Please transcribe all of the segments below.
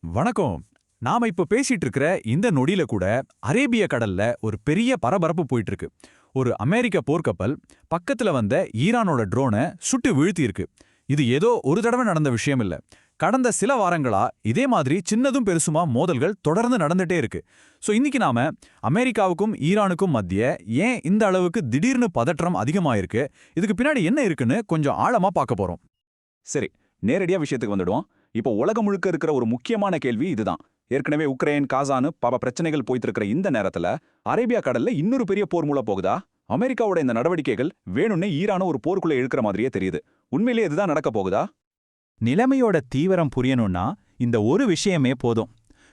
வணக்கம். நாம இப்ப பேசிட்டு இருக்கிற இந்த நொடியில கூட அரேபிய கடல்ல ஒரு பெரிய பரபரப்பு போயிட்டு இருக்கு. ஒரு அமெரிக்க போர்க்கப்பல் பக்கத்துல வந்த ஈரானோட ட்ரோனை சுட்டு வீழ்த்தி இருக்கு. இது ஏதோ ஒரு தடவை நடந்த விஷயம் இல்ல. கடந்த சில வாரங்களா இதே மாதிரி சின்னதும் பெருசுமா மோதல்கள் தொடர்ந்து நடந்துட்டே இருக்கு. சோ இன்னைக்கு நாம அமெரிக்காவுக்கும் ஈரானுக்கும் மத்திய ஏன் இந்த அளவுக்கு திடீர்னு பதற்றம் அதிகமாயிருக்கு, இதுக்கு பின்னாடி என்ன இருக்குன்னு கொஞ்சம் ஆழமா பார்க்க போறோம். சரி, நேரடியா விஷயத்துக்கு வந்துடுவோம். இப்போ உலகம் முழுக்க இருக்கிற ஒரு முக்கியமான கேள்வி இதுதான். ஏற்கனவே உக்ரைன், காசானு பல பிரச்சனைகள் போயிட்டு இருக்கிற இந்த நேரத்துல அரேபியா கடல்ல இன்னொரு பெரிய போர் மூல போகுதா? அமெரிக்காவோட இந்த நடவடிக்கைகள் வேணும்னே ஈரான ஒரு போருக்குள்ள இழுக்கிற மாதிரியே தெரியுது. உண்மையிலேயே இதுதான் நடக்க போகுதா? நிலைமையோட தீவிரம் புரியணும்னா இந்த ஒரு விஷயமே போதும்.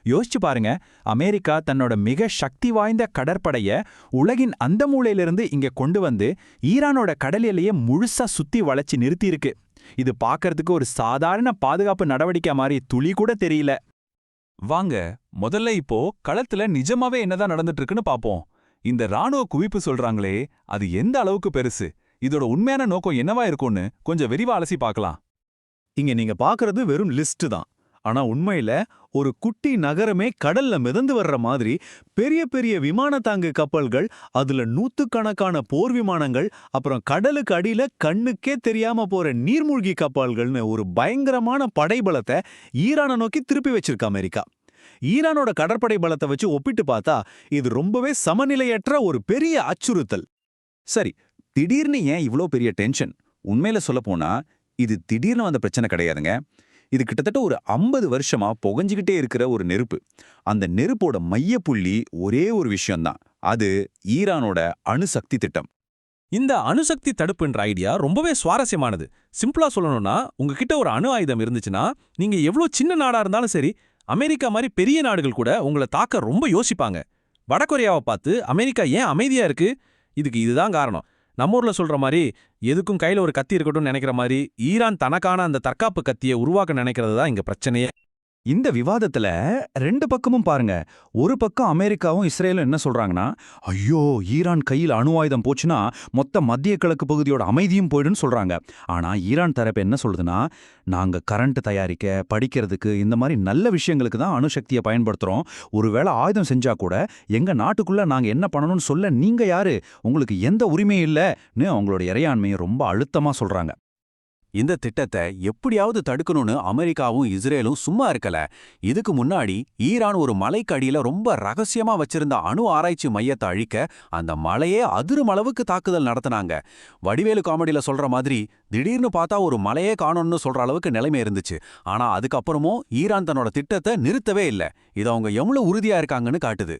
யோசிச்சு பாருங்க, அமெரிக்கா தன்னோட மிக சக்தி வாய்ந்த கடற்படைய உலகின் அந்த மூலையிலிருந்து இங்க கொண்டு வந்து ஈரானோட கடல் எல்லையை முழுசா சுத்தி வளைச்சு நிறுத்தியிருக்கு. இது பார்க்கறதுக்கு ஒரு சாதாரண பாதுகாப்பு நடவடிக்கை மாதிரி துளி கூட தெரியல. வாங்க முதல்ல இப்போ களத்துல நிஜமாவே என்னதான் நடந்துட்டு இருக்குன்னு பாப்போம். இந்த ராணுவ குவிப்பு சொல்றாங்களே, அது எந்த அளவுக்கு பெருசு, இதோட உண்மையான நோக்கம் என்னவா இருக்கும்னு கொஞ்சம் விரிவா அலசி பார்க்கலாம். இங்க நீங்க பாக்குறது வெறும் லிஸ்ட் தான். ஆனா உண்மையில ஒரு குட்டி நகரமே கடல்ல மிதந்து வர்ற மாதிரி பெரிய பெரிய விமான தாங்கு கப்பல்கள், அதுல நூத்துக்கணக்கான போர் விமானங்கள், அப்புறம் கடலுக்கு அடியில கண்ணுக்கே தெரியாம போற நீர்மூழ்கி கப்பல்கள்னு ஒரு பயங்கரமான படைபலத்தை ஈரானை நோக்கி திருப்பி வச்சிருக்கு அமெரிக்கா. ஈரானோட கடற்படை பலத்தை வச்சு ஒப்பிட்டு பார்த்தா இது ரொம்பவே சமநிலையற்ற ஒரு பெரிய அச்சுறுத்தல். சரி, திடீர்னு ஏன் இவ்ளோ பெரிய டென்ஷன்? உண்மையில சொல்லப்போனா இது திடீர்னு வந்த பிரச்சனை கிடையாதுங்க. இது கிட்டத்தட்ட ஒரு 50 வருஷமா புகஞ்சுக்கிட்டே இருக்கிற ஒரு நெருப்பு. அந்த நெருப்போட மையப்புள்ளி ஒரே ஒரு விஷயம்தான். அது ஈரானோட அணுசக்தி திட்டம். இந்த அணுசக்தி தடுப்புன்ற ஐடியா ரொம்பவே சுவாரஸ்யமானது. சிம்பிளா சொல்லணும்னா, உங்ககிட்ட ஒரு அணு ஆயுதம் இருந்துச்சுன்னா, நீங்க எவ்வளோ சின்ன நாடா இருந்தாலும் சரி, அமெரிக்கா மாதிரி பெரிய நாடுகள் கூட உங்களை தாக்க ரொம்ப யோசிப்பாங்க. வடகொரியாவை பார்த்து அமெரிக்கா ஏன் அமைதியா இருக்கு? இதுதான் காரணம். நம்ம ஊர்ல சொல்ற மாதிரி எதுக்கும் கையில ஒரு கத்தி இருக்கட்டும்னு நினைக்கிற மாதிரி ஈரான் தனக்கான அந்த தற்காப்பு கத்தியை உருவாக்க நினைக்கிறது தான் இங்க பிரச்சனையே. இந்த விவாதத்துல ரெண்டு பக்கமும் பாருங்க. ஒரு பக்கம் அமெரிக்காவும் இஸ்ரேலும் என்ன சொல்றாங்கன்னா, ஐயோ ஈரான் கையில் அணு ஆயுதம் போச்சுன்னா மொத்த மத்திய கிழக்கு பகுதியோட அமைதியும் போயிடுன்னு சொல்றாங்க. ஆனா ஈரான் தரப்பு என்ன சொல்லுதுன்னா, நாங்க கரண்ட் தயாரிக்க, படிக்கிறதுக்கு, இந்த மாதிரி நல்ல விஷயங்களுக்கு தான் அணுசக்தியை பயன்படுத்துறோம். ஒருவேளை ஆயுதம் செஞ்சா கூட எங்க நாட்டுக்குள்ள நாங்க என்ன பண்ணணும்னு சொல்ல நீங்க யாரு, உங்களுக்கு எந்த உரிமையும் இல்லைன்னு அவங்களோட இறையாண்மையை ரொம்ப அழுத்தமா சொல்றாங்க. இந்த திட்டத்தை எப்படியாவது தடுக்கணும்னு அமெரிக்காவும் இஸ்ரேலும் சும்மா இருக்கல. இதுக்கு முன்னாடி ஈரான் ஒரு மலைக்கடியில ரொம்ப ரகசியமா வச்சிருந்த அணு ஆராய்ச்சி மையத்தை அழிக்க அந்த மலையே அதிரும் அளவுக்கு தாக்குதல் நடத்தினாங்க. வடிவேலு காமெடியில சொல்ற மாதிரி திடீர்னு பார்த்தா ஒரு மலையே காணோம்னு சொல்ற அளவுக்கு நிலைமை இருந்துச்சு. ஆனா அதுக்கப்புறமும் ஈரான் தன்னோட திட்டத்தை நிறுத்தவே இல்லை. இது அவங்க எவ்வளவு உறுதியா இருக்காங்கன்னு காட்டுது.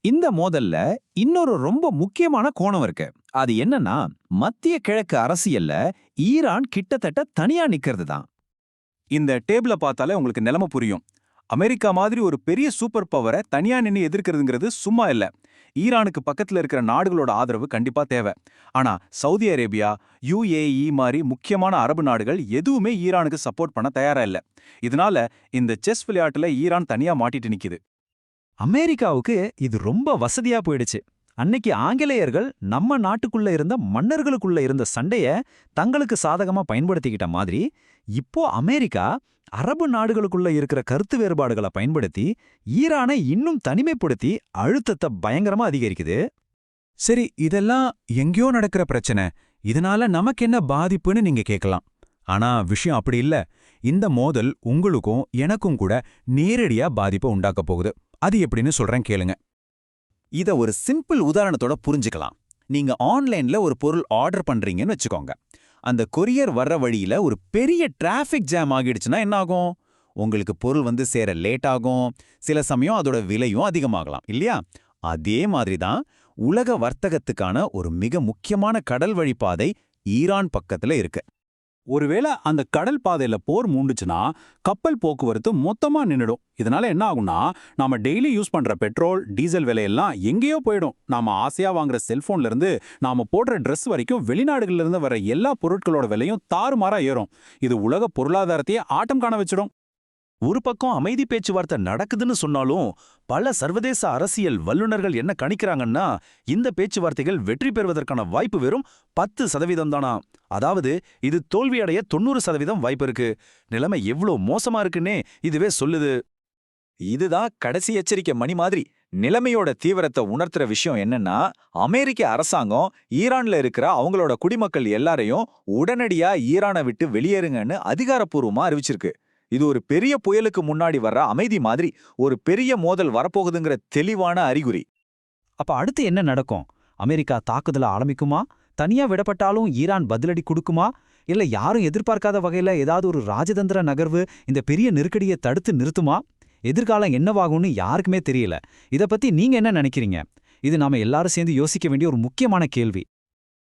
இந்த மோதல்ல இன்னொரு ரொம்ப முக்கியமான கோணம் இருக்கு. அது என்னன்னா, மத்திய கிழக்கு அரசியல்ல ஈரான் கிட்டத்தட்ட தனியா நிக்கிறது தான். இந்த டேபிள பார்த்தாலே உங்களுக்கு நிலைமை புரியும். அமெரிக்கா மாதிரி ஒரு பெரிய சூப்பர் பவரை தனியா நின்று எதிர்க்கிறதுங்கிறது சும்மா இல்ல. ஈரானுக்கு பக்கத்துல இருக்கிற நாடுகளோட ஆதரவு கண்டிப்பா தேவை. ஆனா சவுதி அரேபியா, UAE மாதிரி முக்கியமான அரபு நாடுகள் எதுவுமே ஈரானுக்கு சப்போர்ட் பண்ண தயாரா இல்ல. இதனால இந்த செஸ் விளையாட்டுல ஈரான் தனியா மாட்டிட்டு நிக்குது. அமெரிக்காவுக்கு இது ரொம்ப வசதியா போயிடுச்சு. அன்னைக்கு ஆங்கிலேயர்கள் நம்ம நாட்டுக்குள்ள இருந்த மன்னர்களுக்குள்ள இருந்த சண்டைய தங்களுக்கு சாதகமா பயன்படுத்திக்கிட்ட மாதிரி, இப்போ அமெரிக்கா அரபு நாடுகளுக்குள்ள இருக்கிற கருத்து வேறுபாடுகளை பயன்படுத்தி ஈரானை இன்னும் தனிமைப்படுத்தி அழுத்தத்தை பயங்கரமா அதிகரிக்குது. சரி, இதெல்லாம் எங்கேயோ நடக்கிற பிரச்சனை, இதனால நமக்கு என்ன பாதிப்புன்னு நீங்க கேட்கலாம். ஆனா விஷயம் அப்படி இல்ல. இந்த மோதல் உங்களுக்கும் எனக்கும் கூட நேரடியா பாதிப்பை உண்டாக்க போகுது. அது எப்படின்னு சொல்றேன் கேளுங்க. இத ஒரு சிம்பிள் உதாரணத்தோட புரிஞ்சுக்கலாம். நீங்க ஆன்லைன்ல ஒரு பொருள் ஆர்டர் பண்றீங்கன்னு வச்சுக்கோங்க. அந்த கொரியர் வர்ற வழியில ஒரு பெரிய டிராஃபிக் ஜாம் ஆகிடுச்சுன்னா என்ன ஆகும்? உங்களுக்கு பொருள் வந்து சேர லேட் ஆகும். சில சமயம் அதோட விலையும் அதிகமாகலாம் இல்லையா? அதே மாதிரி தான் உலக வர்த்தகத்துக்கான ஒரு மிக முக்கியமான கடல் வழிப்பாதை ஈரான் பக்கத்துல இருக்கு. ஒருவேளை அந்த கடல் பாதையில போர் மூண்டுச்சுன்னா கப்பல் போக்குவரத்து மொத்தமா நின்னுடும். இதனால என்ன ஆகும்னா, நாம டெய்லி யூஸ் பண்ற பெட்ரோல், டீசல் விலையெல்லாம் எங்கேயோ போயிடும். நாம ஆசையா வாங்குற செல்போன்ல இருந்து நாம போடுற ட்ரெஸ் வரைக்கும் வெளிநாடுகள்ல இருந்து வர எல்லா பொருட்களோட விலையும் தாறுமாறா ஏறும். இது உலக பொருளாதாரத்தையே ஆட்டம் காண வச்சிடும். ஒரு பக்கம் அமைதி பேச்சுவார்த்தை நடக்குதுன்னு சொன்னாலும் பல சர்வதேச அரசியல் வல்லுநர்கள் என்ன கணிக்கிறாங்கன்னா இந்த பேச்சுவார்த்தைகள் வெற்றி பெறுவதற்கான வாய்ப்பு வெறும் 10% தானா. அதாவது இது தோல்வியடைய 90% வாய்ப்பு இருக்கு. நிலைமை எவ்ளோ மோசமா இருக்குன்னே இதுவே சொல்லுது. இதுதான் கடைசி எச்சரிக்கை மணி மாதிரி. நிலைமையோட தீவிரத்தை உணர்த்துற விஷயம் என்னன்னா, அமெரிக்க அரசாங்கம் ஈரான்ல இருக்கிற அவங்களோட குடிமக்கள் எல்லாரையும் உடனடியா ஈரானை விட்டு வெளியேறுங்கன்னு அதிகாரப்பூர்வமா அறிவிச்சிருக்கு. இது ஒரு பெரிய புயலுக்கு முன்னாடி வர்ற அமைதி மாதிரி ஒரு பெரிய மோதல் வரப்போகுதுங்கிற தெளிவான அறிகுறி. அப்ப அடுத்து என்ன நடக்கும்? அமெரிக்கா தாக்குதல ஆரம்பிக்குமா? தனியா விடப்பட்டாலும் ஈரான் பதிலடி கொடுக்குமா? இல்ல யாரும் எதிர்பார்க்காத வகையில ஏதாவது ஒரு ராஜதந்திர நகர்வு இந்த பெரிய நெருக்கடியை தடுத்து நிறுத்துமா? எதிர்காலம் என்னவாகும்னு யாருக்குமே தெரியல. இத பத்தி நீங்க என்ன நினைக்கிறீங்க? இது நாம எல்லாரும் சேர்ந்து யோசிக்க வேண்டிய ஒரு முக்கியமான கேள்வி.